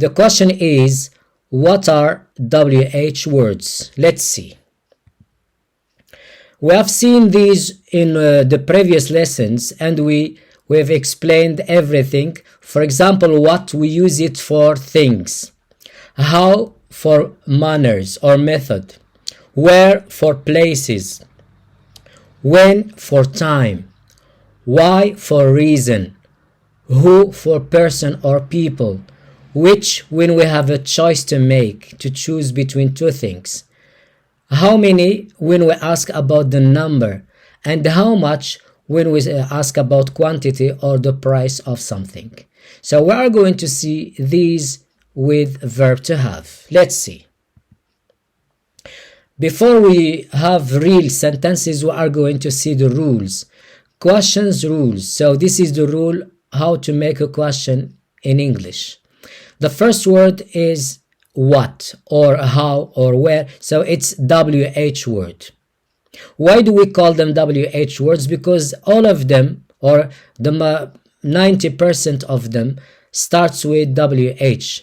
The question is, what are WH words? Let's see. We have seen these in the previous lessons, and we've explained everything. For example, what we use it for things, how for manners or method, where for places, when for time, why for reason, who for person or people, which when we have a choice to make, to choose between two things, how many when we ask about the number, and how much when we ask about quantity or the price of something. So we are going to see these with verb to have. Let's see. Before we have real sentences, we are going to see the rules. Questions rules. So this is the rule how to make a question in English. The first word is what or how or where, so it's WH word. Why do we call them WH words? Because all of them, or the 90% of them, starts with WH,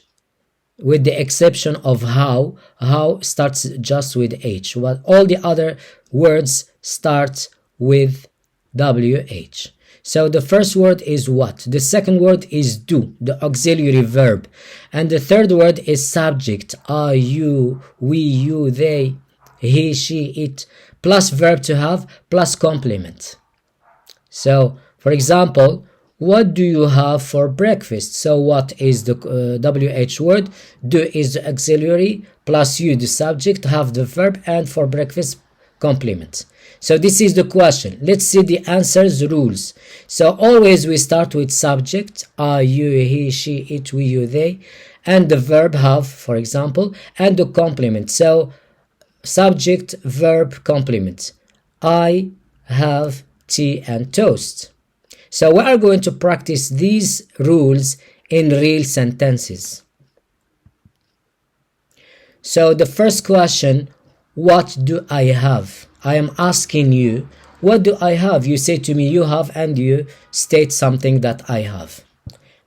with the exception of how. How starts just with H, while all the other words start with WH. So the first word is what, the second word is do, the auxiliary verb, and the third word is subject, I, you, we, you, they, he, she, it, plus verb to have, plus complement. So for example, what do you have for breakfast? So what is the WH word? Do is the auxiliary, plus you the subject, have the verb, and for breakfast complement. So this is the question. Let's see the answers rules. So always we start with subject, I, you, he, she, it, we, you, they, and the verb have, for example, and the complement. So subject, verb, complement. I have tea and toast. So we are going to practice these rules in real sentences. So the first question, what do I have? I am asking you, what do I have? You say to me, you have, and you state something that I have.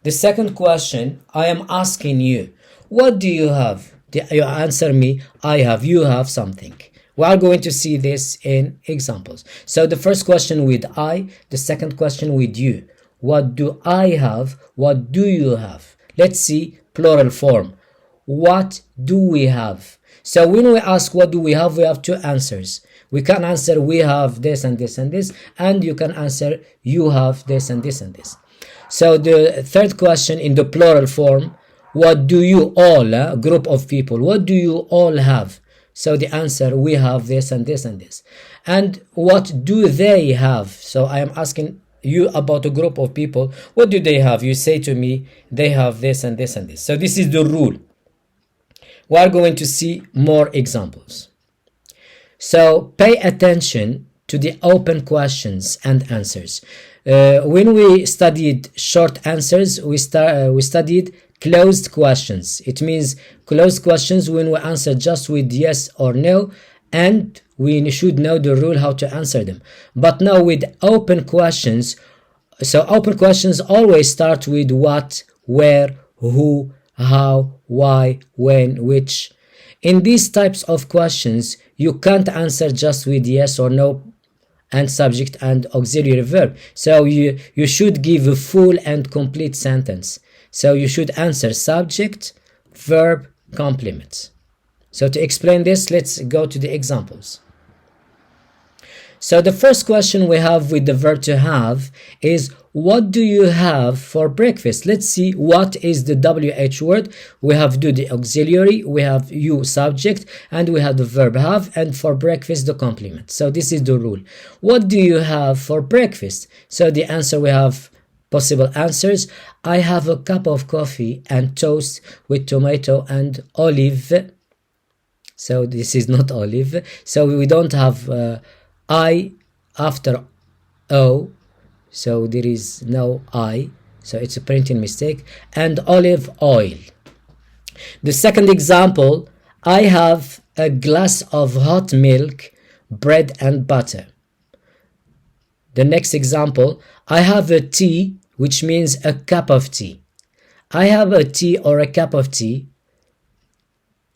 The second question, I am asking you, what do you have? You answer me, I have, you have something. We are going to see this in examples. So the first question with I, the second question with you. What do I have? What do you have? Let's see plural form. What do we have? So when we ask what do we have two answers. We can answer we have this and this and this, and you can answer you have this and this and this. So the third question in the plural form, what do you all, a group of people, what do you all have? So the answer, we have this and this and this. And what do they have? So I am asking you about a group of people, what do they have? You say to me, they have this and this and this. So this is the rule. We are going to see more examples. So pay attention to the open questions and answers. When we studied short answers, we studied closed questions. It means closed questions when we answer just with yes or no, and we should know the rule how to answer them. But now with open questions, so open questions always start with what, where, who, how, why, when, which. In these types of questions, you can't answer just with yes or no and subject and auxiliary verb. So you should give a full and complete sentence. So you should answer subject, verb, complement. So to explain this, let's go to the examples. So the first question we have with the verb to have is, what do you have for breakfast? Let's see what is the WH word. We have do, the auxiliary, we have you subject, and we have the verb have, and for breakfast the complement. So this is the rule. What do you have for breakfast? So the answer, we have possible answers. I have a cup of coffee and toast with tomato and olive. So this is not olive. So we don't have I after O. So there is no I. So it's a printing mistake. And olive oil. The second example, I have a glass of hot milk, bread and butter. The next example, I have a tea, which means a cup of tea. I have a tea or a cup of tea,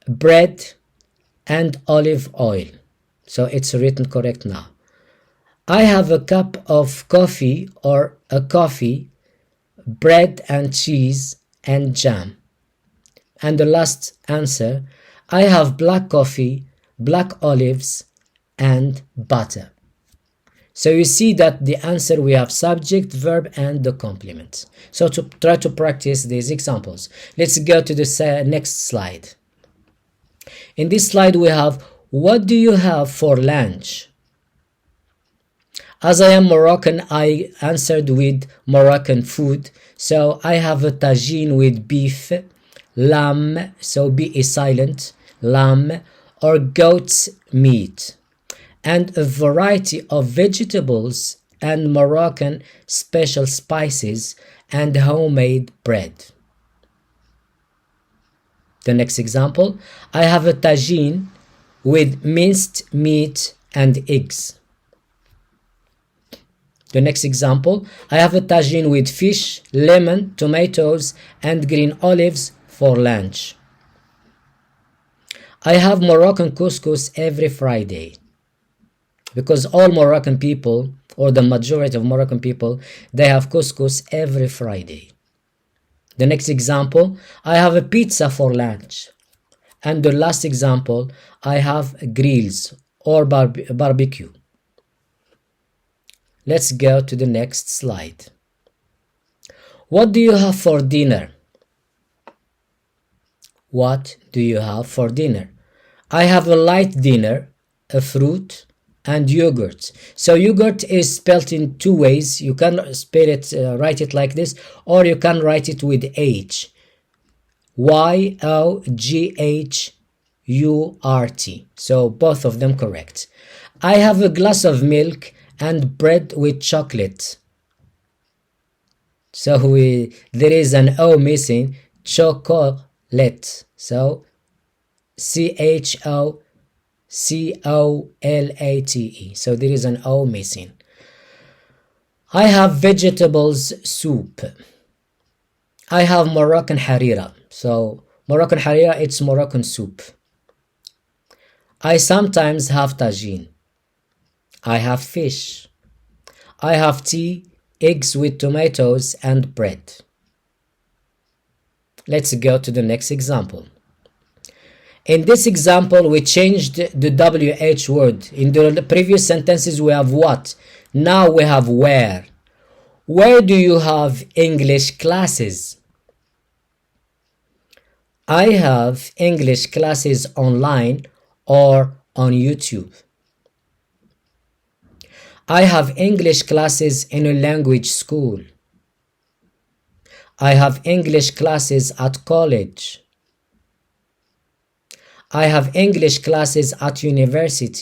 bread, and olive oil. So it's written correct now. I have a cup of coffee or a coffee, bread and cheese and jam. And the last answer, I have black coffee, black olives, and butter. So you see that the answer we have subject, verb, and the complement. So to try to practice these examples, let's go to the next slide. In this slide we have, what do you have for lunch? As I am Moroccan, I answered with Moroccan food. So I have a tagine with beef, lamb, so B is silent, lamb, or goat's meat, and a variety of vegetables and Moroccan special spices and homemade bread. The next example, I have a tagine with minced meat and eggs. The next example, I have a tagine with fish, lemon, tomatoes, and green olives for lunch. I have Moroccan couscous every Friday, because all Moroccan people, or the majority of Moroccan people, they have couscous every Friday. The next example, I have a pizza for lunch. And the last example, I have grills or barbecue. Let's go to the next slide. What do you have for dinner? What do you have for dinner? I have a light dinner, a fruit, and yogurt. So yogurt is spelled in two ways. You can spell it, write it like this, or you can write it with H. Y-O-G-H-U-R-T. So both of them correct. I have a glass of milk and bread with chocolate. So there is an O missing, chocolate. So C-H-O-C-O-L-A-T-E. So there is an O missing. I have vegetables soup. I have Moroccan harira. So Moroccan harira, it's Moroccan soup. I sometimes have tagine. I have fish. I have tea, eggs with tomatoes, and bread. Let's go to the next example. In this example, we changed the WH word. In the previous sentences, we have what. Now we have where. Where do you have English classes? I have English classes online or on YouTube. I have English classes in a language school. I have English classes at college. I have English classes at university.